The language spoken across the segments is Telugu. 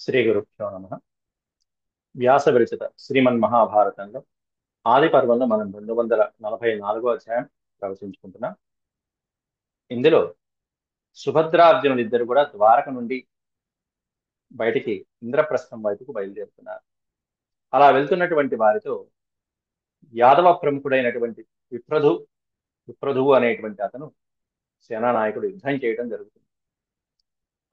శ్రీ గురుభ్యో నమ. వ్యాస విరచిత శ్రీమన్మహాభారతంలో ఆది పర్వంలో మనం 244 అధ్యాయం ప్రవచించుకుంటున్నాం. ఇందులో సుభద్రార్జునులు ఇద్దరు కూడా ద్వారక నుండి బయటికి ఇంద్రప్రస్థం వైపుకు బయలుదేరుతున్నారు. అలా వెళ్తున్నటువంటి వారితో యాదవ ప్రముఖుడైనటువంటి విప్రధువు అనేటువంటి అతను సేనానాయకుడు యుద్ధం చేయడం జరుగుతుంది.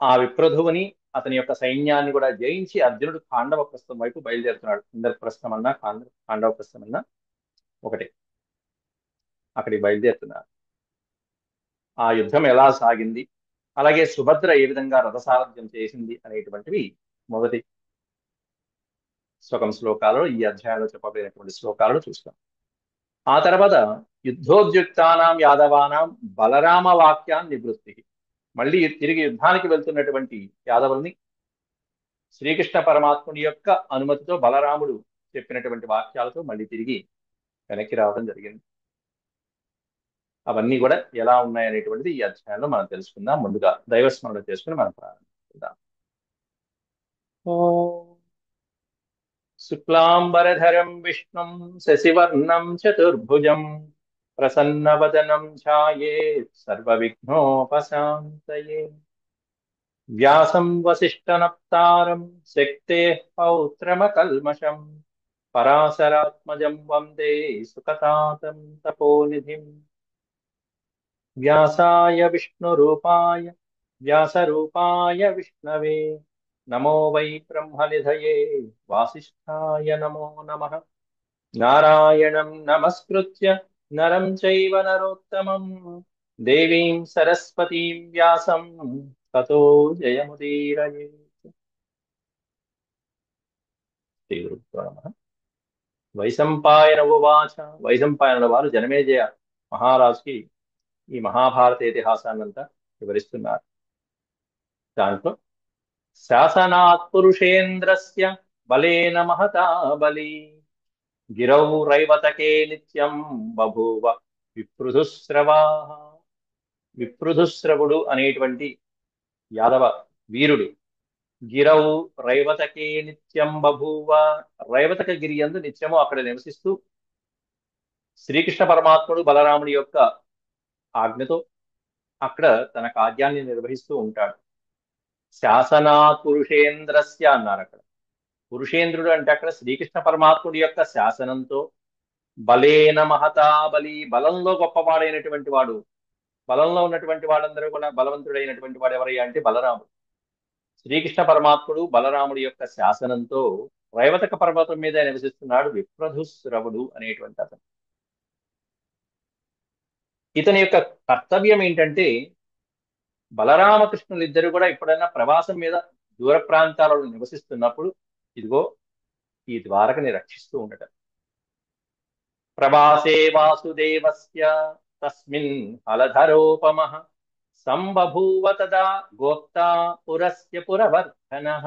ఆ విప్రధువుని అతని యొక్క సైన్యాన్ని కూడా జయించి అర్జునుడు ఖాండవ ప్రస్థం వైపు బయలుదేరుతున్నాడు. ఇంద్రప్రస్థం అన్నా ఖాండవ ప్రస్థం అన్నా ఒకటే. అక్కడికి బయలుదేరుతున్నారు. ఆ యుద్ధం ఎలా సాగింది, అలాగే సుభద్ర ఏ విధంగా రథసారథ్యం చేసింది అనేటువంటివి మొదటి శ్లోకాలలో ఈ అధ్యాయంలో చెప్పబడినటువంటి శ్లోకాలను చూస్తాం. ఆ తర్వాత యుద్ధోద్యుక్తానాం యాదవానాం బలరామ వాక్యాన్ నివృత్తి. మళ్ళీ తిరిగి యుద్ధానికి వెళ్తున్నటువంటి యాదవుల్ని శ్రీకృష్ణ పరమాత్ముడి యొక్క అనుమతితో బలరాముడు చెప్పినటువంటి వాక్యాలతో మళ్ళీ తిరిగి వెనక్కి రావడం జరిగింది. అవన్నీ కూడా ఎలా ఉన్నాయనేటువంటిది ఈ అధ్యాయంలో మనం తెలుసుకుందాం. ముందుగా దైవస్మరణ చేసుకుని మనం ప్రారంభిద్దాం. శుక్లాంబరధరం విష్ణుం శశివర్ణం చతుర్భుజం ప్రసన్నవదనం ఛాయేత్ సర్వవిఘ్నోపశాంతయే. వ్యాసం వసిష్ఠనప్తారం శక్తేః పౌత్రమకల్మషం పరాశరాత్మజం వందే సుఖతాతం తపోనిధిం. వ్యాసాయ వ్యాసరూపాయ విష్ణవే నమో వై బ్రహ్మనిధయే వాసిష్ఠాయ నమో నమః. నారాయణం నమస్కృత్య నరం చైవ నరోత్తమం దేవీం సరస్వతీం వ్యాసం తతో జయముదీరయేత్. శ్రీ గురుభ్యో నమః. వైశంపాయన ఉవాచ. వైశంపాయనుల వారు జనమేజయ మహారాజుకి ఈ మహాభారత ఇతిహాసాన్నంతా వివరిస్తున్నారు. దాంట్లో శాసనాత్ పురుషేంద్రస్య బలేన మహతా బలి గిరౌ రైవతకే నిత్యం బభూవ విపృధుస్రవా. విపృధుస్రవుడు అనేటువంటి యాదవ వీరుడు గిరౌ రైవతకే నిత్యం బభూవ. రైవతక గిరి యందు నిత్యము అక్కడ నివసిస్తూ శ్రీకృష్ణ పరమాత్ముడు బలరాముడి యొక్క ఆజ్ఞతో అక్కడ తన కార్యాన్ని నిర్వహిస్తూ ఉంటాడు. శాసనాత్ పురుషేంద్రస్య అన్నారు. అక్కడ పురుషేంద్రుడు అంటే అక్కడ శ్రీకృష్ణ పరమాత్ముడి యొక్క శాసనంతో బలేన మహతా బలి, బలంలో గొప్పవాడైనటువంటి వాడు. బలంలో ఉన్నటువంటి వాళ్ళందరూ కూడా బలవంతుడైనటువంటి వాడు ఎవరయ్యా అంటే బలరాముడు. శ్రీకృష్ణ పరమాత్ముడు బలరాముడి యొక్క శాసనంతో రైవతక పర్వతం మీద నివసిస్తున్నాడు విప్రధుశ్రవుడు అనేటువంటి అతను. ఇతని యొక్క కర్తవ్యం ఏంటంటే బలరామకృష్ణులు ఇద్దరు కూడా ఎప్పుడైనా ప్రవాసం మీద దూర ప్రాంతాలలో నివసిస్తున్నప్పుడు ఇదిగో ఈ ద్వారకని రక్షిస్తూ ఉండటం. ప్రవాసే వాసుదేవస్య తస్మిన్ హలధరోపమః సంబభూవ తదా గోప్తా పురస్య పురవర్ధనః.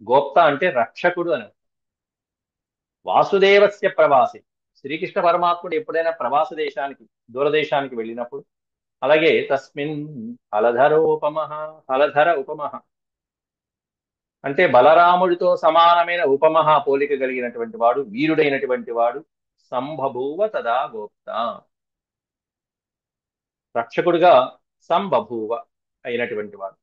గోప్త అంటే రక్షకుడు అని. వాసుదేవస్య ప్రవాసే, శ్రీకృష్ణ పరమాత్ముడు ఎప్పుడైనా ప్రవాస దేశానికి దూరదేశానికి వెళ్ళినప్పుడు, అలాగే తస్మిన్ హలధరోపమః, హలధర ఉపమః అంటే బలరాముడితో సమానమైన ఉపమహ పోలిక కలిగినటువంటి వాడు, వీరుడైనటువంటి వాడు. సంబభూవ తదా గోప్త, రక్షకుడుగా సంబభూవ అయినటువంటి వాడు.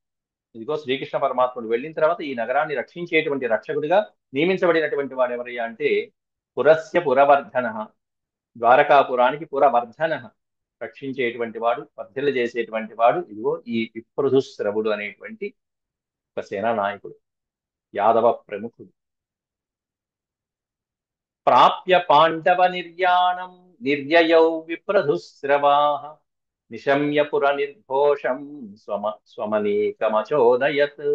ఇదిగో శ్రీకృష్ణ పరమాత్ముడు వెళ్ళిన తర్వాత ఈ నగరాన్ని రక్షించేటువంటి రక్షకుడిగా నియమించబడినటువంటి వాడు ఎవరయ్యా అంటే పురస్య పురవర్ధన, ద్వారకాపురానికి పురవర్ధన, రక్షించేటువంటి వాడు, వర్ధిల్ల చేసేటువంటి వాడు. ఇదిగో ఈ విప్రధుశ్రవుడు అనేటువంటి ఒక సేనా నాయకుడు, యాదవ ప్రముఖుడు. ప్రాప్య పాండవ నిర్యాణం నిర్యయౌ విప్రధుశ్రవాః నిశమ్య పుర నిర్ఘోషం స్వమనేకమచోదయత్.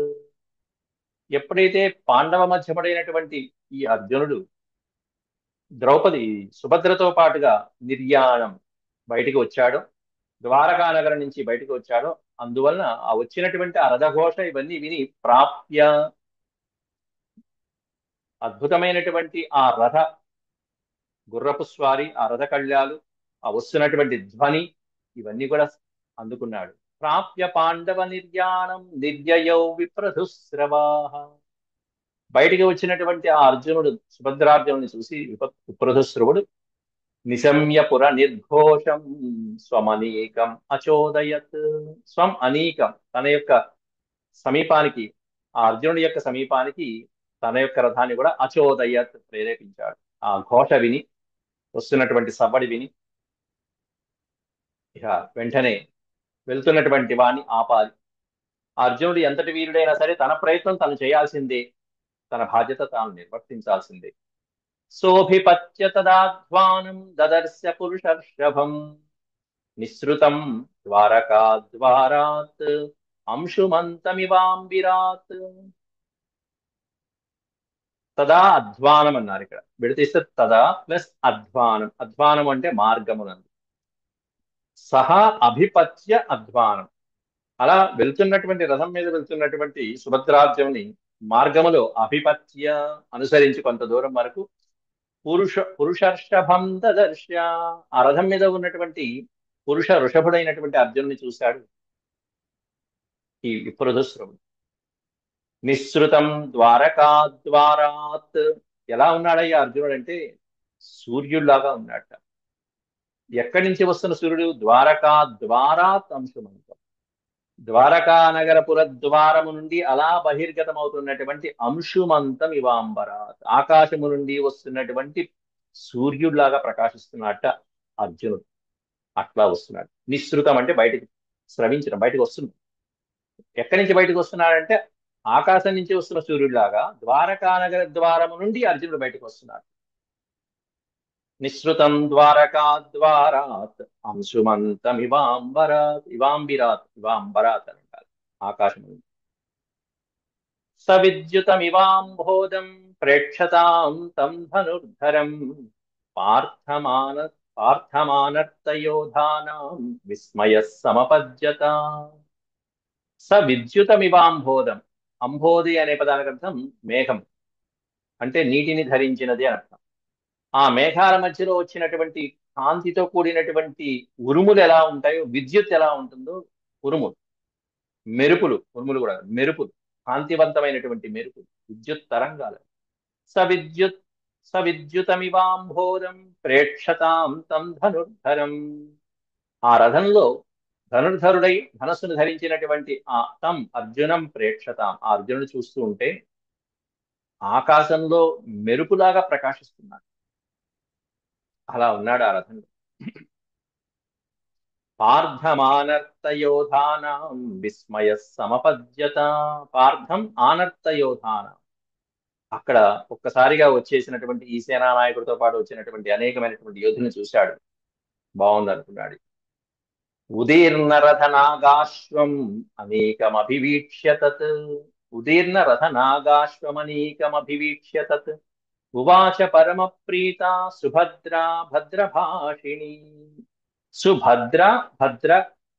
ఎప్పుడైతే పాండవ మధ్యపడైనటువంటి ఈ అర్జునుడు సుభద్రతో పాటుగా నిర్యాణం బయటికి వచ్చాడో, ద్వారకా నగరం నుంచి బయటికి వచ్చాడో, అందువలన ఆ వచ్చినటువంటి ఆ రథఘోష ఇవన్నీ విని ప్రాప్య, అద్భుతమైనటువంటి ఆ రథ గుర్రపు స్వారీ, ఆ రథ కళ్యాలు, ఆ వస్తున్నటువంటి ధ్వని ఇవన్నీ కూడా అందుకున్నాడు. ప్రాప్య పాండవ నిర్యాణం నిర్యయౌ విప్రధుస్రవాః. బయటికి వచ్చినటువంటి ఆ అర్జునుడు సుభద్రార్జునుడిని చూసి విప్రధశ్రవుడు నిశమ్య పుర నిర్ఘోషం స్వమనీకం అచోదయత్. స్వం అనీకం, తన యొక్క సమీపానికి, ఆ అర్జునుడి యొక్క సమీపానికి తన యొక్క రథాన్ని కూడా అచోదయత్ ప్రేరేపించాడు. ఆ ఘోష విని, వస్తున్నటువంటి సవ్వడి విని ఇక వెంటనే వెళ్తున్నటువంటి వాణ్ణి ఆపాలి. ఆ అర్జునుడు ఎంతటి వీరుడైనా సరే తన ప్రయత్నం తను చేయాల్సిందే, తన బాధ్యత తాను నిర్వర్తించాల్సిందే. సోభిపత్య తదాధ్వానం దదర్శ పురుషర్షభం నిసృతం ద్వారకాద్వారాత్ అంశుమంతమివాంబిరాత్. తదా అధ్వానం అన్నారు. ఇక్కడ విడతీస్తే తదా ప్లస్ అధ్వానం. అధ్వానం అంటే మార్గమునందు. సహా అభిపత్య అధ్వానం. అలా వెళ్తున్నటువంటి రథం మీద వెళ్తున్నటువంటి సుభద్రార్జుని మార్గములో అభిపత్య అనుసరించి కొంత దూరం వరకు పురుషర్షభం దదర్శ. ఆ రథం మీద ఉన్నటువంటి పురుష వృషభుడైనటువంటి అర్జునుని చూశాడు ఈ విప్రధుశ్రవుడు. నిసృతం ద్వారకాద్వారాత్. ఎలా ఉన్నాడయ్యా అర్జునుడు అంటే సూర్యుడిలాగా ఉన్నాడట. ఎక్కడి నుంచి వస్తున్న సూర్యుడు? ద్వారకా ద్వారాత్ అంశుమంతం. ద్వారకా నగరపుర ద్వారము నుండి అలా బహిర్గతమవుతున్నటువంటి అంశుమంతం ఇవాంబరాత్. ఆకాశము నుండి వస్తున్నటువంటి సూర్యుడిలాగా ప్రకాశిస్తున్నట్ట అర్జునుడు. అట్లా వస్తున్నాడు. నిసృతం అంటే బయటికి స్రవించడం, బయటకు వస్తున్నాడు. ఎక్కడి నుంచి బయటకు వస్తున్నాడంటే ఆకాశం నుంచి వస్తున్న సూర్యుడిలాగా ద్వారకా నగర ద్వారము నుండి అర్జునుడు బయటకు వస్తున్నాడు. నిసృతం ద్వారకాద్వారాత్ అంశుమంతం ఇవాంబరాత్. ఇవాంబిరాత్, ఇవాంబరాత్ అని అంటారు ఆకాశం నుండి. సవిద్యుతమివాంబోధం ప్రేక్షతాం తం ధనుర్ధరం పార్థమాన పార్థమానర్తయోధానాం విస్మయ సమపద్యత. సవిద్యుతమివాంబోధం. అంబోధి అనే పదానికి అర్థం మేఘం, అంటే నీటిని ధరించినది అని అర్థం. ఆ మేఘాల మధ్యలో వచ్చినటువంటి కాంతితో కూడినటువంటి ఉరుములు ఎలా ఉంటాయో, విద్యుత్ ఎలా ఉంటుందో, ఉరుములు, మెరుపులు, ఉరుములు కూడా మెరుపులు, కాంతివంతమైనటువంటి మెరుపులు, విద్యుత్ తరంగాలు. సవిద్యుత్ సవిద్యుతమివాంబోధం ప్రేక్షతాం తం ధనుర్ధరం. ఆ రథంలో ధనుర్ధరుడై ధనస్సును ధరించినటువంటి ఆ తం అర్జునం ప్రేక్షతాం. ఆ అర్జునుడు చూస్తూ ఉంటే ఆకాశంలో మెరుపులాగా ప్రకాశిస్తున్నాడు. అలా ఉన్నాడు ఆ రథంలో. పార్థమానర్తయోధానాం విస్మయ సమపద్యత. పార్థం ఆనర్తయోధానం. అక్కడ ఒక్కసారిగా వచ్చేసినటువంటి ఈ సేనా నాయకుడితో పాటు వచ్చినటువంటి అనేకమైనటువంటి యోధులను చూశాడు. బాగుంది అనుకున్నాడు. ఉదీర్ణ రథనాగాశ్వం అనేకమభివీక్ష్య తత్. ఉదీర్ణ రథనాగాశ్వమనేకమభివీక్ష్య తత్ ఉవాచ పరమ ప్రీత సుభద్రా భద్రభాషిణి. సుభద్ర భద్ర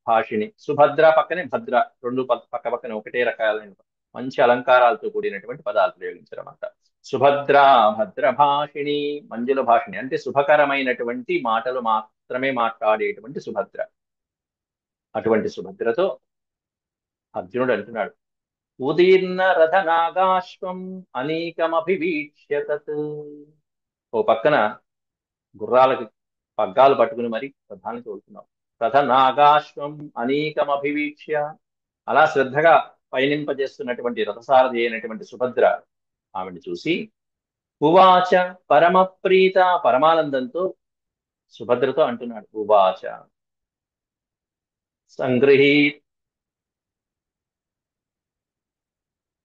భాషిణి. సుభద్ర పక్కనే భద్ర, రెండు పక్క పక్కనే ఒకటే రకాలైన మంచి అలంకారాలతో కూడినటువంటి పదాలు ప్రయోగించారన్నమాట. సుభద్ర భద్ర భాషిణి, మంజుల భాషిణి అంటే శుభకరమైనటువంటి మాటలు మాత్రమే మాట్లాడేటువంటి సుభద్ర. అటువంటి సుభద్రతో అర్జునుడు అంటున్నాడు, ఉదీర్ణ రథనాగాశ్వం అనేకమభివీక్ష్య తత్. ఓ పక్కన గుర్రాలకి పగ్గాలు పట్టుకుని మరి రథాన్ని తోలుతున్నావు. రథనాగాశ్వం అనేకమభివీక్ష్య. అలా శ్రద్ధగా పయనింపజేస్తున్నటువంటి రథసారథి అయినటువంటి సుభద్ర ఆమెను చూసి ఉవాచ పరమ ప్రీత, పరమానందంతో సుభద్రతో అంటున్నాడు. ఉవాచ సంగృహీ.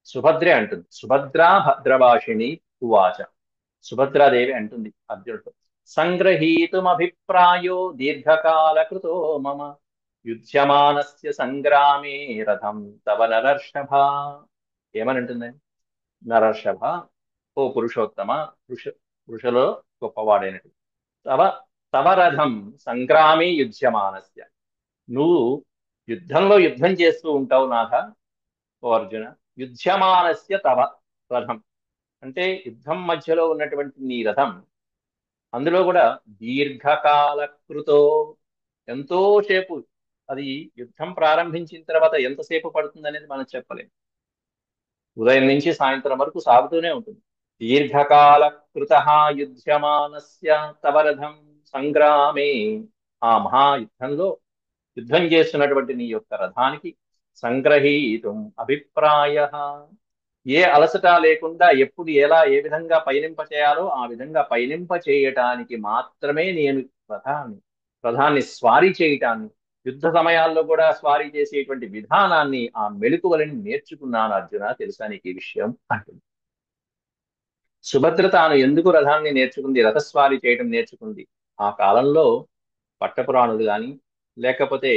సుభద్రే అంటుంది. సుభద్రా భద్రభాషిణి ఉవాచ. సుభద్రాదేవి అంటుంది అర్జునుడితో, సంగ్రహీతుమభిప్రాయో దీర్ఘకాల కృతో మమ యుధ్యమానస్య సంగ్రామే రథం తవ నరర్షభ. ఏమని అంటుందని? నరర్షభ, ఓ పురుషోత్తమ, పురుషలో గొప్పవాడైనటు, తవ తవ రథం సంగ్రామే యుధ్యమానస్య. నువ్వు యుద్ధంలో యుద్ధం చేస్తూ ఉంటావు నాథ. ఓ అర్జున, యుధ్యమానస్య తవ రథం అంటే యుద్ధం మధ్యలో ఉన్నటువంటి నీ రథం, అందులో కూడా దీర్ఘకాల కృతో, ఎంతో సేపు, అది యుద్ధం ప్రారంభించిన తర్వాత ఎంతసేపు పడుతుంది అనేది మనం చెప్పలేం. ఉదయం నుంచి సాయంత్రం వరకు సాగుతూనే ఉంటుంది. దీర్ఘకాల కృత యుధ్యమానస్య తవ రథం సంగ్రామే, ఆ మహాయుద్ధంలో యుద్ధం చేస్తున్నటువంటి నీ యొక్క రథానికి సంగ్రహీతుం అభిప్రాయ, ఏ అలసట లేకుండా ఎప్పుడు ఎలా ఏ విధంగా పయనింప చేయాలో ఆ విధంగా పయనింప చేయటానికి మాత్రమే నేను రథాన్ని రథాన్ని స్వారీ చేయటాన్ని, యుద్ధ సమయాల్లో కూడా స్వారీ చేసేటువంటి విధానాన్ని, ఆ మెళకువలని నేర్చుకున్నాను అర్జున, తెలుసా నీకు ఈ విషయం అంటుంది. సుభద్ర తాను ఎందుకు రథాన్ని నేర్చుకుంది, రథస్వారీ చేయడం నేర్చుకుంది? ఆ కాలంలో పట్టపురాణులు కానీ లేకపోతే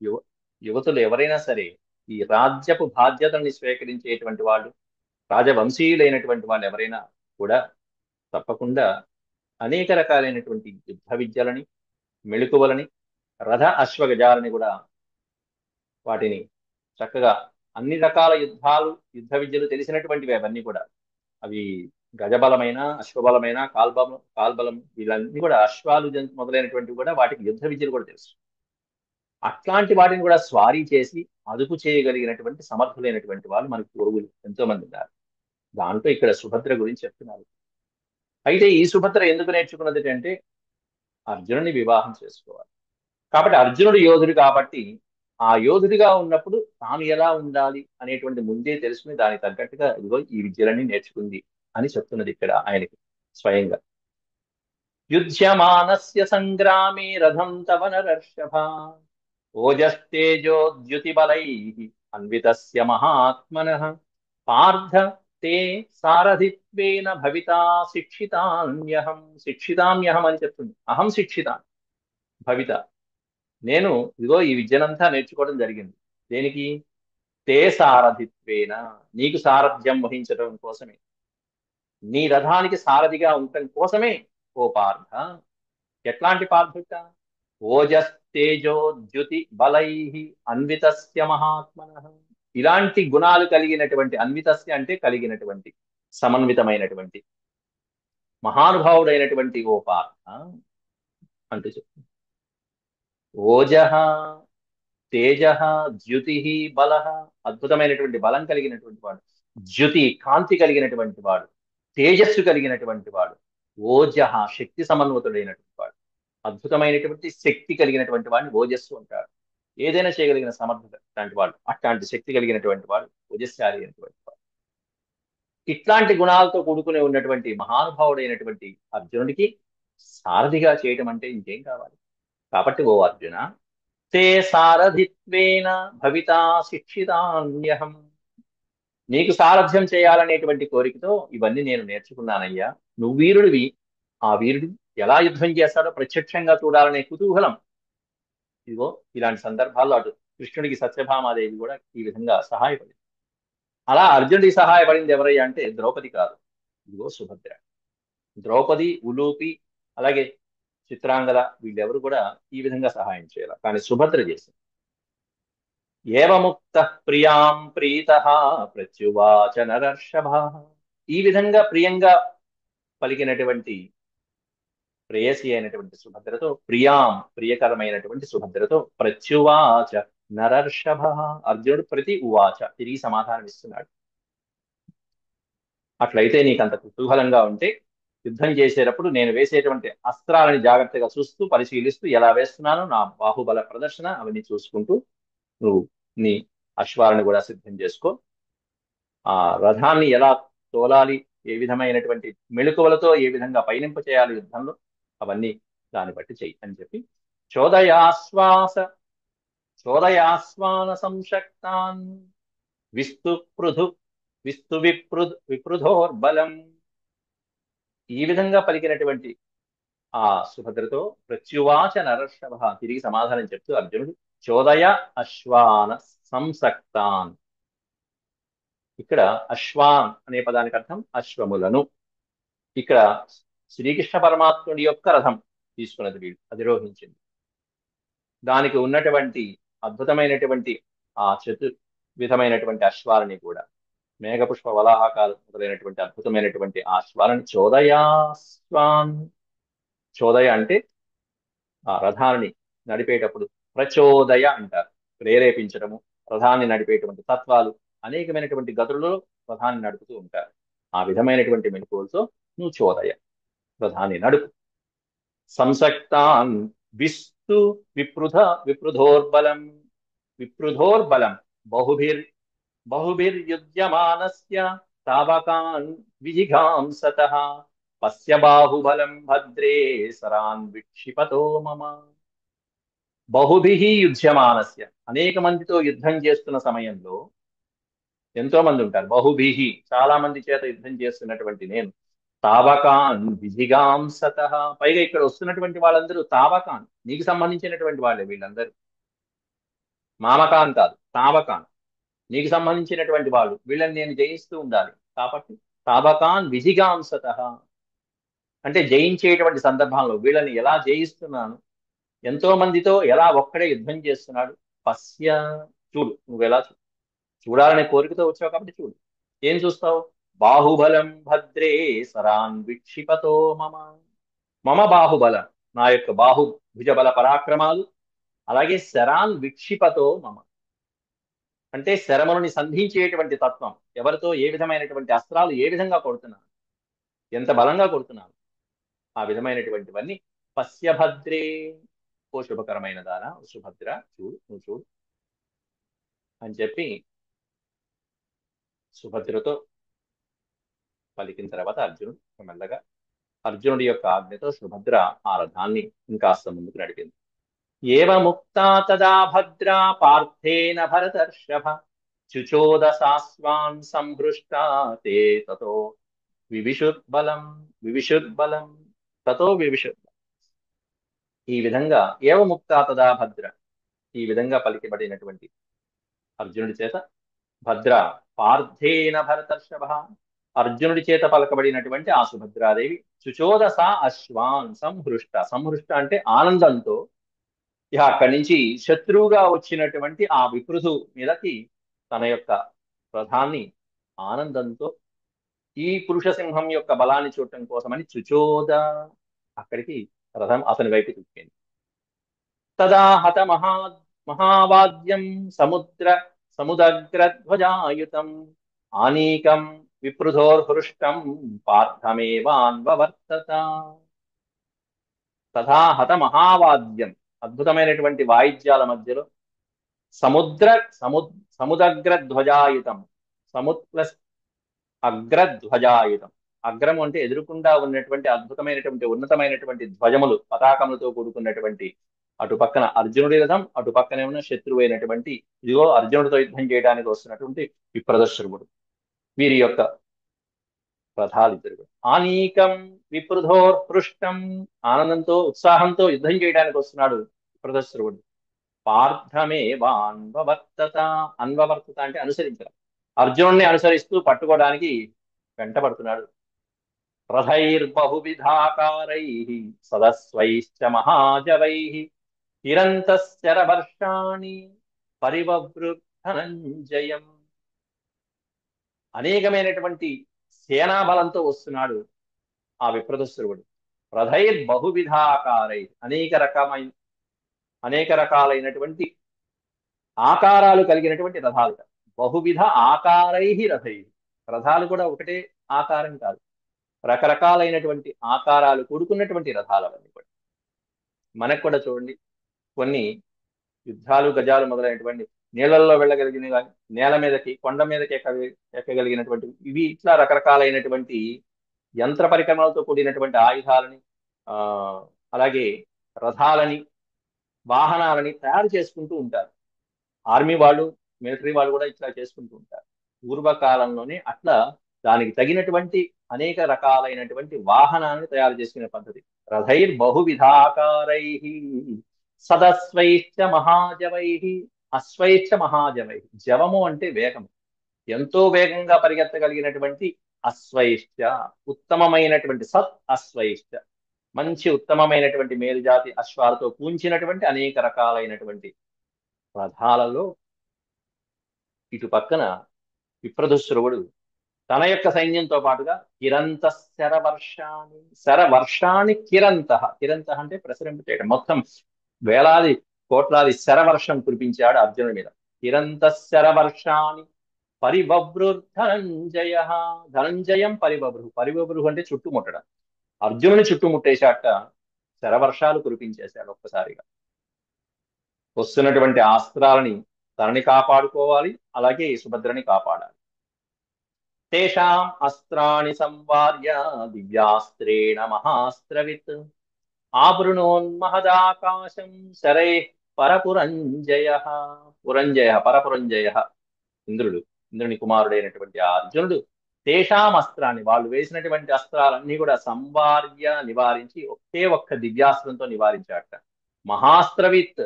యువ యువతులు ఎవరైనా సరే ఈ రాజ్యపు బాధ్యతల్ని స్వీకరించేటువంటి వాళ్ళు, రాజవంశీయులైనటువంటి వాళ్ళు ఎవరైనా కూడా తప్పకుండా అనేక రకాలైనటువంటి యుద్ధ విద్యలని, మెళకువలని, రథ అశ్వగజాలని కూడా వాటిని చక్కగా అన్ని రకాల యుద్ధ విద్యలు తెలిసినటువంటివి అవన్నీ కూడా. అవి గజబలమైన, అశ్వబలమైన, కాల్బలం వీళ్ళన్నీ కూడా, అశ్వాలు మొదలైనటువంటివి కూడా వాటికి యుద్ధ విద్యలు కూడా తెలుసు. అట్లాంటి వాటిని కూడా స్వారీ చేసి అదుపు చేయగలిగినటువంటి సమర్థులైనటువంటి వాళ్ళు మనకు పూర్వులు ఎంతో మంది ఉన్నారు. దాంట్లో ఇక్కడ సుభద్ర గురించి చెప్తున్నారు. అయితే ఈ సుభద్ర ఎందుకు నేర్చుకున్నది అంటే అర్జునుని వివాహం చేసుకోవాలి. కాబట్టి అర్జునుడు యోధుడు కాబట్టి ఆ యోధుడిగా ఉన్నప్పుడు తాను ఎలా ఉండాలి అనేటువంటి ముందే తెలుసుకుని దానికి తగ్గట్టుగా ఇదిగో ఈ విద్యలన్నీ నేర్చుకుంది అని చెప్తున్నది ఇక్కడ ఆయనకి స్వయంగా. యుధ్యమానస్య సంగ్రామే రథం తవ నరర్షభ, ఓజస్తేజోద్యుతిబలైః అన్వితస్య మహాత్మనః, పార్థ తే సారథిత్వేన భవితా శిక్షితామ్యహం. శిక్షితామ్యహం అని చెప్తుంది. అహం శిక్షితాన్ భవిత, నేను ఇదిగో ఈ విద్యనంతా నేర్చుకోవడం జరిగింది. దేనికి? తే సారథిత్వేన, నీకు సారథ్యం వహించడం కోసమే, నీ రథానికి సారథిగా ఉండటం కోసమే ఓ పార్థ. ఎట్లాంటి పార్థుట? ఓజస్తేజోద్యుతి బలై అన్వితస్య మహాత్మన, ఇలాంటి గుణాలు కలిగినటువంటి, అన్వితస్య అంటే కలిగినటువంటి, సమన్వితమైనటువంటి, మహానుభావుడైనటువంటి ఓ పార్థ అంటూ చెప్తుంది. ఓజః తేజ ద్యుతి బల, అద్భుతమైనటువంటి బలం కలిగినటువంటి వాడు, ద్యుతి కాంతి కలిగినటువంటి వాడు, తేజస్సు కలిగినటువంటి వాడు, ఓజః శక్తి సమన్వితుడైనటువంటి వాడు, అద్భుతమైనటువంటి శక్తి కలిగినటువంటి వాడిని ఓజస్సు అంటారు. ఏదైనా చేయగలిగిన సమర్థత లాంటి వాడు, అట్లాంటి శక్తి కలిగినటువంటి వాడు ఓజస్శాలి అయినటువంటి వాడు. ఇట్లాంటి గుణాలతో కూడుకుని ఉన్నటువంటి మహానుభావుడైనటువంటి అర్జునుడికి సారథిగా చేయటం అంటే ఇంకేం కావాలి? కాబట్టి ఓ అర్జున, తే సారథిత్వేన భవితా శిక్షితాన్యహం, నీకు సారథ్యం చేయాలనేటువంటి కోరికతో ఇవన్నీ నేను నేర్చుకున్నానయ్యా. నువ్వు వీరుడివి, ఆ వీరుడు ఎలా యుద్ధం చేస్తాడో ప్రత్యక్షంగా చూడాలనే కుతూహలం, ఇదిగో ఇలాంటి సందర్భాల్లో అటు కృష్ణుడికి సత్యభామాదేవి కూడా ఈ విధంగా సహాయపడింది. అలా అర్జునుడికి సహాయపడింది ఎవరయ్యా అంటే ద్రౌపది కాదు, ఇదిగో సుభద్ర. ద్రౌపది, ఉలూపి, అలాగే చిత్రాంగద వీళ్ళెవరు కూడా ఈ విధంగా సహాయం చేయాలి, కానీ సుభద్ర చేసింది. ఏవముక్త ప్రియాం ప్రీత ప్రత్యువాచ నరర్షభ, ఈ విధంగా ప్రియంగా పలికినటువంటి ప్రేయసి అయినటువంటి సుభద్రతో, ప్రియాం ప్రియకరమైనటువంటి సుభద్రతో ప్రత్యువాచ నరర్షభ, అర్జునుడు ప్రతి ఉవాచ తిరిగి సమాధానం ఇస్తున్నాడు. అట్లయితే నీకంత కుతూహలంగా ఉంటే యుద్ధం చేసేటప్పుడు నేను వేసేటువంటి అస్త్రాలని జాగ్రత్తగా చూస్తూ పరిశీలిస్తూ ఎలా వేస్తున్నానో నా బాహుబల ప్రదర్శన అవన్నీ చూసుకుంటూ నువ్వు నీ అశ్వాలను కూడా సిద్ధం చేసుకో. ఆ రథాన్ని ఎలా తోలాలి, ఏ విధమైనటువంటి మెళకువలతో ఏ విధంగా పయనింప చేయాలి యుద్ధంలో, అవన్నీ దాన్ని బట్టి చెయ్యి అని చెప్పి చోదయాశ్వాస చోదయాశ్వాన సంశక్తాన్ విస్తు పృథు విస్తు విపృధోర్బలం, ఈ విధంగా పలికినటువంటి ఆ సుభద్రతో ప్రత్యువాచ నరర్షభ, తిరిగి సమాధానం చెప్తూ అర్జునుడు చోదయ అశ్వాన సంసక్తాన్, ఇక్కడ అశ్వాన్ అనే పదానికి అర్థం అశ్వములను. ఇక్కడ శ్రీకృష్ణ పరమాత్ముడి యొక్క రథం తీసుకున్నది వీడు అధిరోహించింది. దానికి ఉన్నటువంటి అద్భుతమైనటువంటి ఆ విధమైనటువంటి అశ్వాలని కూడా, మేఘపుష్ప వలాహకాలు మొదలైనటువంటి అద్భుతమైనటువంటి ఆ అశ్వాలని చోదయాశ్వాన్, చోదయ అంటే ఆ రథాన్ని నడిపేటప్పుడు ప్రచోదయ అంటారు, ప్రేరేపించడము, రథాన్ని నడిపేటువంటి తత్వాలు అనేకమైనటువంటి గతులలో రథాన్ని నడుపుతూ ఉంటారు. ఆ విధమైనటువంటి మెలకువలతో నువ్వు చోదయ, రథాన్ని నడుపు. సంసక్తాన్ విస్తు విపృధ విపృధోర్బలం, విపృధోర్బలం బహుభిర్ బహుభిర్యుజ్యమానస్య తావకాన్ విజిఘాంసతః పశ్య బాహుబలం భద్రే సరాన్ విక్షిపతో మమ. బహుభిః యుజ్యమానస్య, అనేక మందితో యుద్ధం చేస్తున్న సమయంలో, ఎంతో మంది ఉంటారు, బహుభిః చాలా మంది చేత యుద్ధం చేస్తున్నటువంటి నేను, తావకాన్ విజిగాంసతః, పైగా ఇక్కడ వస్తున్నటువంటి వాళ్ళందరూ తావకాన్, నీకు సంబంధించినటువంటి వాళ్ళే వీళ్ళందరూ, మామకాన్ కాదు, తావకాన్, నీకు సంబంధించినటువంటి వాళ్ళు, వీళ్ళని నేను జయిస్తూ ఉండాలి. కాబట్టి తాబకాన్ విజిగాంసత అంటే జయించేటువంటి సందర్భంలో వీళ్ళని ఎలా జయిస్తున్నాను, ఎంతో మందితో ఎలా ఒక్కడే యుద్ధం చేస్తున్నాడు. పశ్య, చూడు, నువ్వు ఎలా చూడాలనే కోరికతో వచ్చావు కాబట్టి చూడు. ఏం చూస్తావు? బాహుబలం భద్రే సరాన్ విక్షిపతో మమ, మమ బాహుబలం, నా యొక్క భుజబల పరాక్రమాలు, అలాగే శరాన్ విక్షిపతో మమ అంటే శరములని సంధించేటువంటి తత్వం, ఎవరితో ఏ విధమైనటువంటి అస్త్రాలు ఏ విధంగా కొడుతున్నాను, ఎంత బలంగా కొడుతున్నాను, ఆ విధమైనటువంటివన్నీ పశ్యభద్రే, ఓ శుభకరమైన దాన, ఓ సుభద్ర, చూడు, నువ్వు చూడు అని చెప్పి సుభద్రతో పలికిన తర్వాత అర్జునుడు మెల్లగా, అర్జునుడి యొక్క ఆజ్ఞతో సుభద్ర ఆ రథాన్ని ఇంకాస్త ముందుకు నడిపింది. ఏవముక్తా తదా భద్రా పార్థేన భరతర్షభ చుచోదసాస్వాన్ సంహృష్టా తే తతో వివిశుర్బలం, వివిశుర్బలం, తతో వివిశుర్. ఈ విధంగా ఏవముక్తా తదా భద్ర, ఈ విధంగా పలికిబడినటువంటి అర్జునుడి చేత, భద్ర పార్థేన భరతర్షభ, అర్జునుడి చేత పలకబడినటువంటి ఆ సుభద్రాదేవి, చుచోదస అశ్వాన్ సంహృష్ట, సంహృష్ట అంటే ఆనందంతో, ఇక అక్కడి నుంచి శత్రువుగా వచ్చినటువంటి ఆ విపృధు మీదకి తన యొక్క రథాన్ని ఆనందంతో, ఈ పురుష సింహం యొక్క బలాన్ని చూడటం కోసమని చుచోద, అక్కడికి రథం అతని వైపు తిప్పింది. తదా హత మహావాద్యం సముదగ్రధ్వజాయుతం ఆనీకం విపృధోర్హృష్టం పార్థమేవాన్వవర్తత. తథా హత మహావాద్యం, అద్భుతమైనటువంటి వాయిద్యాల మధ్యలో, సముద్ర సముదగ్రధ్వజాయుతం, సముద్ ప్లస్ అగ్రధ్వజాయుతం, అగ్రము అంటే ఎదురుకుండా ఉన్నటువంటి అద్భుతమైనటువంటి ఉన్నతమైనటువంటి ధ్వజములు, పతాకములతో కూడుకున్నటువంటి, అటు పక్కన అర్జునుడి రథం, అటు పక్కనే ఉన్న శత్రువు అయినటువంటి, ఇదిగో అర్జునుడితో యుద్ధం చేయడానికి వస్తున్నటువంటి విప్రదర్శకుడు, వీరి యొక్క రథాలు ఇద్దరు. ఆనీకం విపృధోర్పృష్టం, ఆనందంతో ఉత్సాహంతో యుద్ధం చేయడానికి వస్తున్నాడు విప్రదర్శకుడు. పార్థమేవ అన్వవర్తత, అన్వవర్తత అంటే అనుసరించడం, అర్జునుడిని అనుసరిస్తూ పట్టుకోవడానికి వెంటబడుతున్నాడు. రథైర్బహువిధాకారై సదస్వైశ్చ మహాజవై కిరంతశ్చరవర్షాణి పరివవృత్ ధనంజయం. అనేకమైనటువంటి సేనాబలంతో వస్తున్నాడు ఆ విప్రదస్సురుడు. రథైర్బహువిధాకారై, అనేక రకాలైనటువంటి ఆకారాలు కలిగినటువంటి రథాలు. బహువిధ ఆకారై రథై, రథాలు కూడా ఒకటే ఆకారం కాదు, రకరకాలైనటువంటి ఆకారాలు కూడుకున్నటువంటి రథాలు అవన్నీ కూడా. మనకు కూడా చూడండి, కొన్ని యుద్ధాలు గజాలు మొదలైనటువంటి నీళ్ళల్లో వెళ్ళగలిగిన కానీ, నేల మీదకి కొండ మీదకి ఎక్కగలిగినటువంటి, ఇవి ఇట్లా రకరకాలైనటువంటి యంత్ర పరికరాలతో కూడినటువంటి ఆయుధాలని, ఆ అలాగే రథాలని, వాహనాలని తయారు చేసుకుంటూ ఉంటారు. ఆర్మీ వాళ్ళు, మిలిటరీ వాళ్ళు కూడా ఇట్లా చేసుకుంటూ ఉంటారు. పూర్వకాలంలోనే అట్లా దానికి తగినటువంటి అనేక రకాలైనటువంటి వాహనాన్ని తయారు చేసుకునే పద్ధతి. రథైర్ బహువిధాకారై సదస్వైశ్చ మహాజవై, అశ్వైశ్చ మహాజవై, జవము అంటే వేగము, ఎంతో వేగంగా పరిగెత్తగలిగినటువంటి అశ్వైశ్చ, ఉత్తమమైనటువంటి సత్ అశ్వైశ్చ, మంచి ఉత్తమమైనటువంటి మేలుజాతి అశ్వాలతో పూంచినటువంటి అనేక రకాలైనటువంటి రథాలలో ఇటు పక్కన విప్రదస్సురుడు తన యొక్క సైన్యంతో పాటుగా కిరంత శరవర్షాన్ని, శరవర్షాన్ని కిరంత, కిరంత అంటే ప్రసరింప చేయడం, మొత్తం వేలాది కోట్లాది శరవర్షం కురిపించాడు అర్జునుడి మీద. కిరంత శరవర్షాన్ని పరిబభ్రుర్ధనంజయ. ధనంజయం పరిబభ్రు. పరిబభ్రు అంటే చుట్టుముట్టడం. అర్జునుని చుట్టుముట్టేశాట. శరవర్షాలు కురిపించేశాడు ఒక్కసారిగా. వస్తున్నటువంటి అస్త్రాలని తనని కాపాడుకోవాలి, అలాగే సుభద్రని కాపాడాలి. తేషాం అస్త్రాణి సంవార్య దివ్యాస్త్రేణ మహాస్త్రవిత్ ఆవృణోన్మహదాకాశం శరైః పరపురంజయ. పురంజయ, పరపురంజయ ఇంద్రుడు, ఇంద్రుని కుమారుడైనటువంటి ఆ అర్జునుడు తేషాం అస్త్రాన్ని, వాళ్ళు వేసినటువంటి అస్త్రాలన్నీ కూడా సంవార్య, నివారించి ఒకే ఒక్క దివ్యాస్త్రంతో నివారించాట. మహాస్త్రవిత్,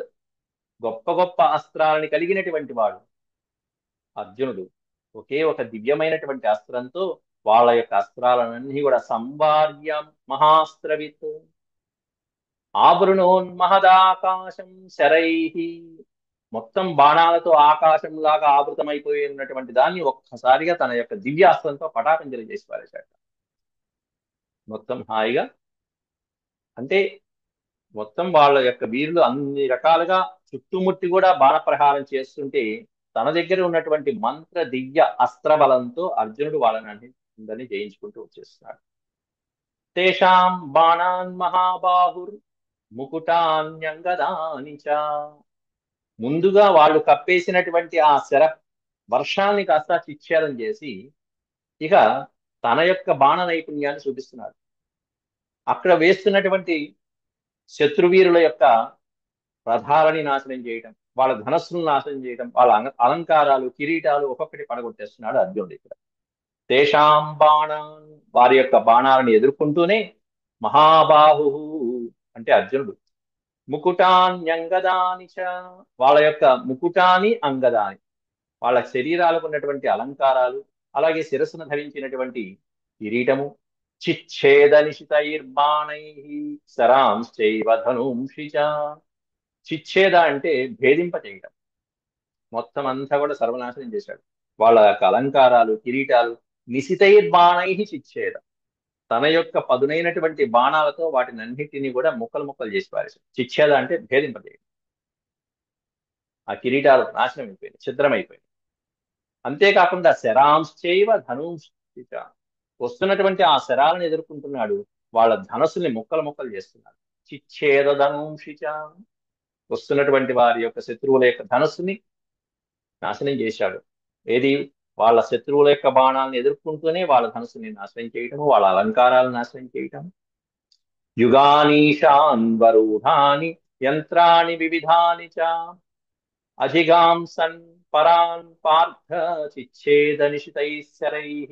గొప్ప గొప్ప అస్త్రాలని కలిగినటువంటి వాడు అర్జునుడు ఒకే ఒక దివ్యమైనటువంటి అస్త్రంతో వాళ్ళ యొక్క అస్త్రాలన్నీ కూడా సంవార్య మహాస్త్రవిత్ ఆవృణోన్మహదాకాశం శరైహి. మొత్తం బాణాలతో ఆకాశం లాగా ఆవృతమైపోయి ఉన్నటువంటి దాన్ని ఒక్కసారిగా తన యొక్క దివ్యాస్త్రంతో పటాపంచలి చేసి పారేశాడు. మొత్తం హాయిగా, అంటే మొత్తం వాళ్ళ యొక్క వీరులు అన్ని రకాలుగా చుట్టుముట్టి కూడా బాణప్రహారం చేస్తుంటే తన దగ్గర ఉన్నటువంటి మంత్ర దివ్య అస్త్ర బలంతో అర్జునుడు వాళ్ళని అందరినీ జయించుకుంటూ వచ్చేస్తున్నాడు. తేషాం బాణాన్ మహాబాహుర్ ముకుటాన్యంగదాని చ. ముందుగా వాళ్ళు కప్పేసినటువంటి ఆ శర వర్షాన్ని కాస్త చిచ్ఛేదం చేసి ఇక తన యొక్క బాణ నైపుణ్యాన్ని చూపిస్తున్నాడు. అక్కడ వేస్తున్నటువంటి శత్రువీరుల యొక్క రథాలని నాశనం చేయటం, వాళ్ళ ధనస్సులను నాశనం చేయటం, వాళ్ళ అలంకారాలు, కిరీటాలు ఒక్కొక్కటి పడగొట్టేస్తున్నాడు అర్జునుడు ఇక్కడ. తేషాం బాణాన్, వారి యొక్క బాణాలను ఎదుర్కొంటూనే మహాబాహు అంటే అర్జునుడు ముకుటాన్యంగదాని చ, వాళ్ళ యొక్క ముకుటాని అంగదాని, వాళ్ళ శరీరాలకు ఉన్నటువంటి అలంకారాలు, అలాగే శిరస్సును ధరించినటువంటి కిరీటము, చిచ్ఛేద నిశితైర్బాణై శరాంశ్చైవ ధనుంషి చ. చిచ్ఛేద అంటే భేదింప చేయటం, మొత్తం అంతా కూడా సర్వనాశనం చేశాడు. వాళ్ళ యొక్క అలంకారాలు, కిరీటాలు నిశితైర్బాణై చిచ్ఛేద, తన యొక్క పదునైనటువంటి బాణాలతో వాటిని అన్నిటినీ కూడా ముక్కలు ముక్కలు చేసి పారేశాడు. చిచ్ఛేద అంటే భేదింప చేయడం. ఆ కిరీటాలు నాశనం అయిపోయింది, ఛిద్రమైపోయింది. అంతేకాకుండా శరాంశ్చైవ ధనుంషి చ, వస్తున్నటువంటి ఆ శరాలను ఎదుర్కొంటున్నాడు, వాళ్ళ ధనస్సుల్ని ముక్కలు ముక్కలు చేస్తున్నాడు. చిచ్ఛేద ధనుంషి చ, వస్తున్నటువంటి వారి యొక్క శత్రువుల యొక్క ధనస్సుని నాశనం చేశాడు. ఏది, వాళ్ళ శత్రువుల యొక్క బాణాలను ఎదుర్కొంటూనే వాళ్ళ ధనస్సుని నాశనం చేయటము, వాళ్ళ అలంకారాలను నాశనం చేయటం. యుగానీశాన్వరూఢాని యంత్రాణి వివిధాని చ అధిగాంసన్ పరాన్ పార్థ చిచ్ఛేద నిశితైశ్చరైః.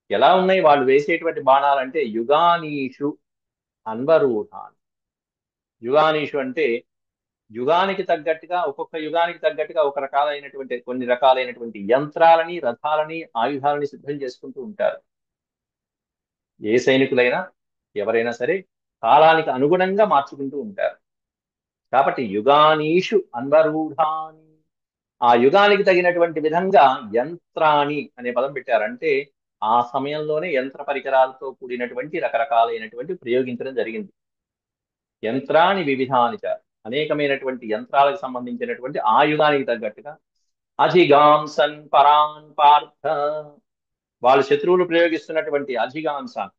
ఎలా ఉన్నాయి వాళ్ళు వేసేటువంటి బాణాలంటే యుగానీషు అన్వరూఢాన్. యుగానీషు అంటే యుగానికి తగ్గట్టుగా, ఒక్కొక్క యుగానికి తగ్గట్టుగా ఒక రకాలైనటువంటి కొన్ని రకాలైనటువంటి యంత్రాలని, రథాలని, ఆయుధాలని సిద్ధం చేసుకుంటూ ఉంటారు. ఏ సైనికులైనా ఎవరైనా సరే కాలానికి అనుగుణంగా మార్చుకుంటూ ఉంటారు. కాబట్టి యుగానీషు అన్వరూఢాని, ఆ యుగానికి తగినటువంటి విధంగా యంత్రాణి అనే పదం పెట్టారంటే ఆ సమయంలోనే యంత్ర పరికరాలతో కూడినటువంటి రకరకాలైనటువంటి ప్రయోగించడం జరిగింది. యంత్రాన్ని వివిధాని చ, అనేకమైనటువంటి యంత్రాలకు సంబంధించినటువంటి ఆ యుగానికి తగ్గట్టుగా. అధిగాంసన్ పరాన్ పార్థ, వాళ్ళు శత్రువులు ప్రయోగిస్తున్నటువంటి అధిగాంసాన్,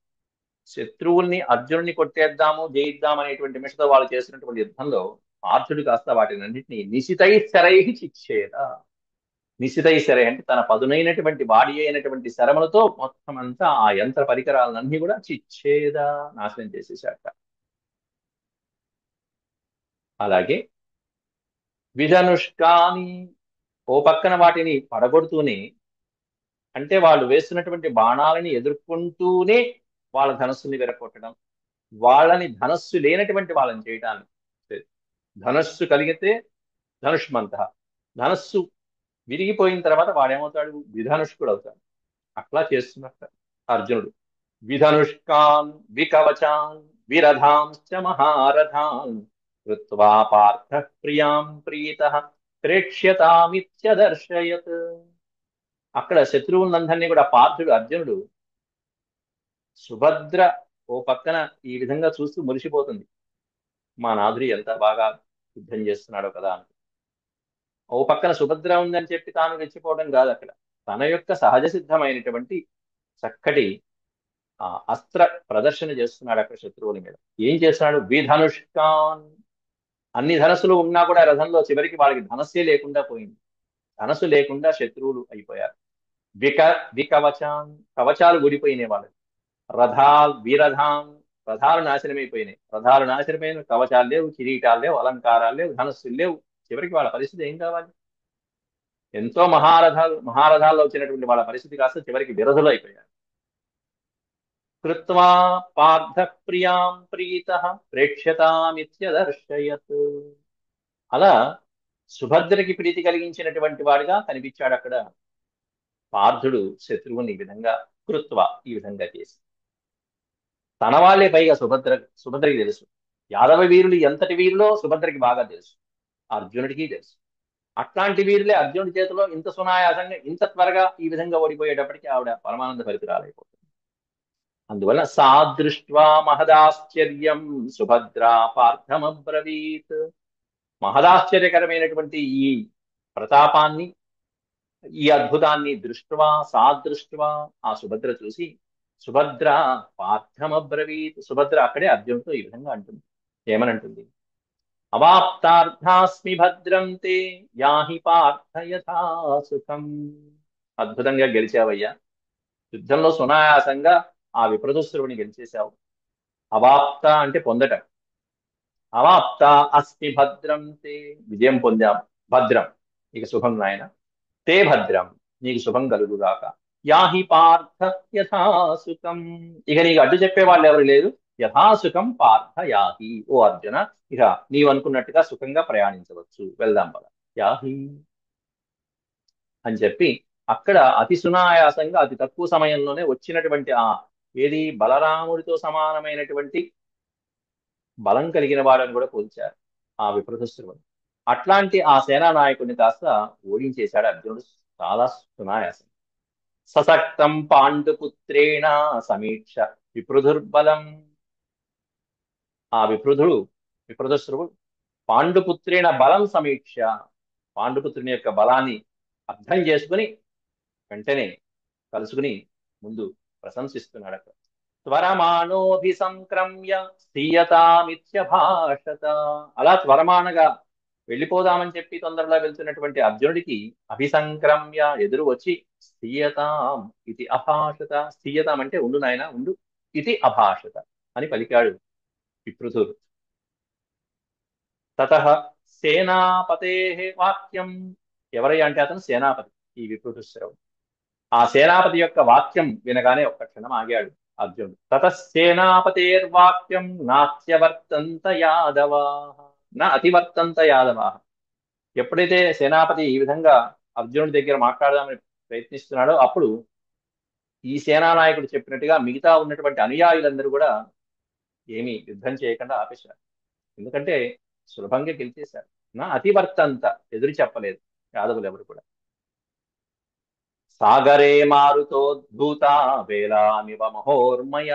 శత్రువుల్ని అర్జునుడిని కొట్టేద్దాము, జయిద్దాం అనేటువంటి మిషతో వాళ్ళు చేసినటువంటి యుద్ధంలో పార్థుడు కాస్త వాటిని అన్నింటినీ నిశితైశ్చరై చిచ్ఛేద. నిశితైశ్చరై అంటే తన పదునైనటువంటి వాడి అయినటువంటి శరములతో మొత్తం అంతా ఆ యంత్ర పరికరాలన్నీ కూడా చిచ్ఛేద, నాశనం చేసేసాట. అలాగే విధనుష్కాని, ఓ పక్కన వాటిని పడగొడుతూనే, అంటే వాళ్ళు వేస్తున్నటువంటి బాణాలని ఎదుర్కొంటూనే వాళ్ళ ధనస్సుని విరగొట్టడం, వాళ్ళని ధనస్సు లేనటువంటి వాళ్ళని చేయటాన్ని. ధనస్సు కలిగితే ధనుష్మంత, ధనస్సు విరిగిపోయిన తర్వాత వాడేమవుతాడు, విధనుష్కుడు అవుతాడు. అట్లా చేస్తున్నట్ట అర్జునుడు. విధనుష్కాన్ వికవచాన్ విరధాంశ్చ మహారథాన్ కృత్వా పార్థ ప్రియాం ప్రీతః ప్రేక్ష్యతామిత్యదర్శయత్. అక్కడ శత్రువులందరినీ కూడా పార్థుడు, అర్జునుడు, సుభద్ర ఓ పక్కన ఈ విధంగా చూస్తూ మురిసిపోతుంది. మా నాథుడు ఎంత బాగా యుద్ధం చేస్తున్నాడో కదా అని. ఓ పక్కన సుభద్ర ఉందని చెప్పి తాను రెచ్చిపోవడం కాదు అక్కడ. తన యొక్క సహజ సిద్ధమైనటువంటి చక్కటి అస్త్ర ప్రదర్శన చేస్తున్నాడు అక్కడ శత్రువుల మీద. ఏం చేస్తున్నాడు? విధనుష్కాన్. అన్ని ధనస్సులు ఉన్నా కూడా రథంలో చివరికి వాళ్ళకి ధనస్సే లేకుండా పోయింది. ధనస్సు లేకుండా శత్రువులు అయిపోయారు. విక వికవచాన్. కవచాలు ఊడిపోయినాయి వాళ్ళకి. వీరధాం. రథాలు నాశనమైపోయినాయి. రథాలు నాశనమైన, కవచాలు లేవు, కిరీటాలు లేవు, అలంకారాలు లేవు, ధనస్సులు లేవు. చివరికి వాళ్ళ పరిస్థితి ఏం కావాలి? ఎంతో మహారథాల్లో వచ్చినటువంటి వాళ్ళ పరిస్థితి కాస్త చివరికి విరధులు అయిపోయారు. కృత్వా పార్థ ప్రియాం ప్రీతః ప్రేక్ష్యతామిత్యదర్శయత్. అలా సుభద్రకి ప్రీతి కలిగించినటువంటి వాడిగా కనిపించాడు అక్కడ పార్థుడు శత్రువుని ఈ విధంగా కృత్వ, ఈ విధంగా చేసి. తన వాళ్ళే పైగా సుభద్రకి తెలుసు. యాదవ వీరులు ఎంతటి వీరులో సుభద్రకి బాగా తెలుసు, అర్జునుడికి తెలుసు. అట్లాంటి వీరులే అర్జునుడి చేతిలో ఇంత సునాయాసంగా ఇంత త్వరగా ఈ విధంగా ఓడిపోయేటప్పటికి ఆవిడ పరమానంద భరితురాలైపోతుంది. అందువల్ల సాదృష్ట్వా మహదాశ్చర్యం సుభద్రా పార్థమబ్రవీత్. మహదాశ్చర్యకరమైనటువంటి ఈ ప్రతాపాన్ని, ఈ అద్భుతాన్ని సాదృష్ట్వా, ఆ సుభద్ర చూసి, సుభద్ర పార్థమబ్రవీత్. సుభద్ర అక్కడే అర్జునుడితో ఈ విధంగా అంటుంది. ఏమనంటుంది? అవాప్తార్థాస్మి భద్రం తే యాహి పార్థ యథా సుఖం. అద్భుతంగా గెలిచావయ్యా. యుద్ధంలో సునాయాసంగా ఆ విప్రదుశ్రువుని గెలిచేశావు. అవాప్త అంటే పొందటం. అవాప్త అస్మి భద్రం తే. విజయం పొందాం. భద్రం, ఇక శుభం నాయన. తే భద్రం, నీకు శుభం కలుగుగాక. యాహి పార్థ యథాసుఖం. ఇక నీకు అడ్డు చెప్పే వాళ్ళు ఎవరు లేదు. యథాసుఖం పార్థ యాహి. ఓ అర్జున, ఇక నీవు అనుకున్నట్టుగా సుఖంగా ప్రయాణించవచ్చు. వెళ్దాం పద. యాహి అని చెప్పి అక్కడ అతి సునాయాసంగా అతి తక్కువ సమయంలోనే వచ్చినటువంటి ఏది బలరాముడితో సమానమైనటువంటి బలం కలిగిన వాడని కూడా పోల్చారు ఆ విప్రదస్తుడు. అట్లాంటి ఆ సేనా నాయకుడిని కాస్త ఓడించేశాడు అర్జునుడు చాలా సునాయాసం. సశక్తం పాండుపుత్రేణ సమీక్ష విపృధుర్బలం. ఆ విప్రదస్తుడు పాండుపుత్రేణ బలం సమీక్ష, పాండుపుత్రుని యొక్క బలాన్ని అర్థం చేసుకుని వెంటనే కలుసుకుని ముందు ప్రశంసిస్తున్నాడు అక్కడ. త్వరమాణోభిసంక్రమ్య స్థీయతామిత్యభాషత. అలా త్వరమానగా వెళ్ళిపోదామని చెప్పి తొందరలో వెళ్తున్నటువంటి అర్జునుడికి అభిసంక్రమ్య ఎదురు వచ్చి స్థీయతాం ఇది అభాషత. స్థీయతాం అంటే ఉండు నాయన ఉండు, ఇది అభాషత అని పలికాడు విప్రధుడు. తతః సేనాపతే వాక్యం. ఎవరయ్యా అంటే అతను సేనాపతి, ఈ విప్రధుశ్రవుడు. ఆ సేనాపతి యొక్క వాక్యం వినగానే ఒక్క క్షణం ఆగాడు అర్జునుడు. తతఃసేనాపతేర్వాక్యం నాత్యవర్తంత యాదవా నా అతివర్తంత యాదవా. ఎప్పుడైతే సేనాపతి ఈ విధంగా అర్జునుడి దగ్గర మాట్లాడదామని ప్రయత్నిస్తున్నాడో అప్పుడు ఈ సేనానాయకుడు చెప్పినట్టుగా మిగతా ఉన్నటువంటి అనుయాయులందరూ కూడా ఏమీ యుద్ధం చేయకుండా ఆపేశారు. ఎందుకంటే సులభంగా గెలిచేశారు. నా అతివర్తంత, ఎదురు చెప్పలేదు యాదవులు ఎవరు కూడా. సాగరే మారుతోద్భూత వేలామివ మహోర్మయ.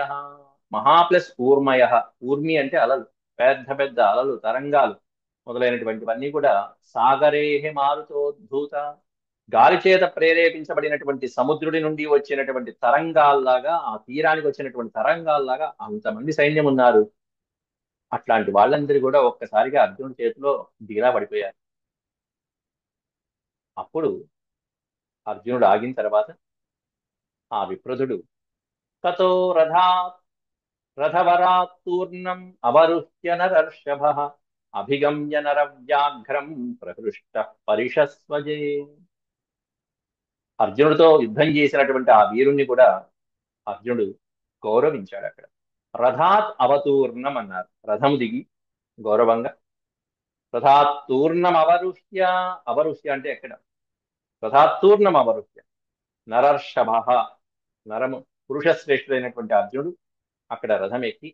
మహా ప్లస్ ఊర్మయ. ఊర్మి అంటే అలలు, పెద్ద పెద్ద అలలు, తరంగాలు మొదలైనటువంటివన్నీ కూడా సాగరే మారుతోద్భూత, గాలి చేత ప్రేరేపించబడినటువంటి సముద్రుడి నుండి వచ్చినటువంటి తరంగాల్లాగా, ఆ తీరానికి వచ్చినటువంటి తరంగాల్లాగా అంతమంది సైన్యం ఉన్నారు. అట్లాంటి వాళ్ళందరూ కూడా ఒక్కసారిగా అర్జునుడి చేతిలో దిగిలా పడిపోయారు. అప్పుడు అర్జునుడు ఆగిన తర్వాత ఆ విప్రదుడు తతో రథవరాత్తూర్ణం అవరుహ్య నరర్షభ అభిగమ్య నరవ్యాఘ్రం ప్రహృష్ట పరిషస్వజే. అర్జునుడితో యుద్ధం చేసినటువంటి ఆ వీరుణ్ణి కూడా అర్జునుడు గౌరవించాడు అక్కడ. రథాత్ అవతూర్ణం అన్నారు. రథము దిగి గౌరవంగా. రథాత్తూర్ణం అవరుహ్య. అవరుహ్య అంటే ఎక్కడ? రథాత్తూర్ణం అవరుహ్య నరర్షభ. నరము పురుషశ్రేష్ఠుడైనటువంటి అర్జునుడు అక్కడ రథం ఎక్కి,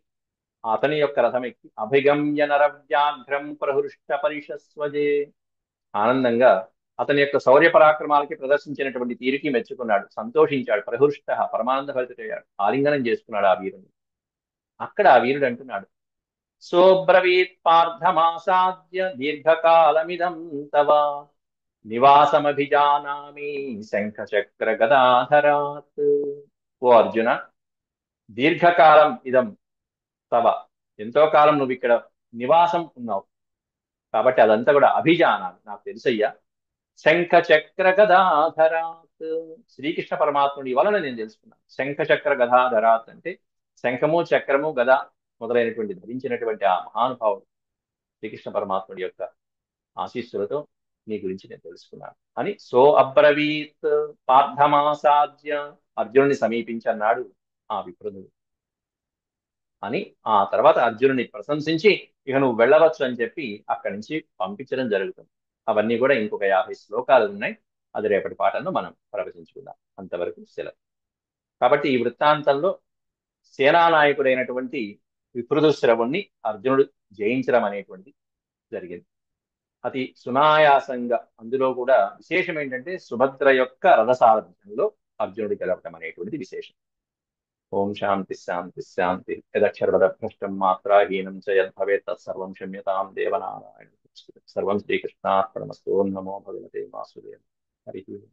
అతని యొక్క రథం ఎక్కి అభిగమ్య నరవ్యాఘ్రం ప్రహృష్ట పరిషస్వజే. ఆనందంగా అతని యొక్క శౌర్య పరాక్రమాలకి ప్రదర్శించినటువంటి తీరుకి మెచ్చుకున్నాడు, సంతోషించాడు. ప్రహృష్ట, పరమానంద భరితుడయ్యాడు, ఆలింగనం చేసుకున్నాడు ఆ వీరుని. అక్కడ ఆ వీరుడు అంటున్నాడు, సోబ్రవీత్ పార్థమాసాద్య దీర్ఘకాలమిదం తవ నివాసమభిజానామి శంఖచక్ర గదాధరాత్. ఓ అర్జున, దీర్ఘకాలం ఇదం తవ, ఎంతో కాలం నువ్వు ఇక్కడ నివాసం ఉన్నావు కాబట్టి అదంతా కూడా అభిజానాన్ని నాకు తెలుసయ్యా. శంఖ చక్ర గదాధరాత్, శ్రీకృష్ణ పరమాత్ముడి వలన నేను తెలుసుకున్నాను. శంఖ చక్ర గదాధరాత్ అంటే శంఖము చక్రము గద మొదలైనటువంటి ధరించినటువంటి ఆ మహానుభావుడు శ్రీకృష్ణ పరమాత్ముడి యొక్క ఆశీస్సులతో నీ గురించి నేను తెలుసుకున్నాను అని సో అబ్రవీత్. పార్థమాసాద్య, అర్జునుని సమీపించన్నాడు ఆ విప్రుడు అని. ఆ తర్వాత అర్జునుని ప్రశంసించి ఇక నువ్వు వెళ్ళవచ్చు అని చెప్పి అక్కడి నుంచి పంపించడం జరుగుతుంది. అవన్నీ కూడా ఇంకొక 50 శ్లోకాలు ఉన్నాయి. అది రేపటి పాఠంలో మనం ప్రవచించుకుందాం. అంతవరకు సెలవు. కాబట్టి ఈ వృత్తాంతంలో సేనానాయకుడైనటువంటి విప్రుదుశ్రవుణ్ణి అర్జునుడు జయించడం అనేటువంటిది జరిగింది అతి సునాయాసంగా. అందులో కూడా విశేషం ఏంటంటే సుభద్ర యొక్క రథసారథ్యంలో అర్జునుడు గెలవటం అనేటువంటిది విశేషం. ఓం శాంతి శాంతి శాంతి. యదక్షరపదభ్రష్టం మాత్రాహీనం చ యద్భవేత్ తత్సర్వం క్షమ్యతాం దేవనారాయణ. సర్వం శ్రీకృష్ణార్పణమస్తు. ఓం నమో భగవతే వాసుదేవ. హరి ఓం.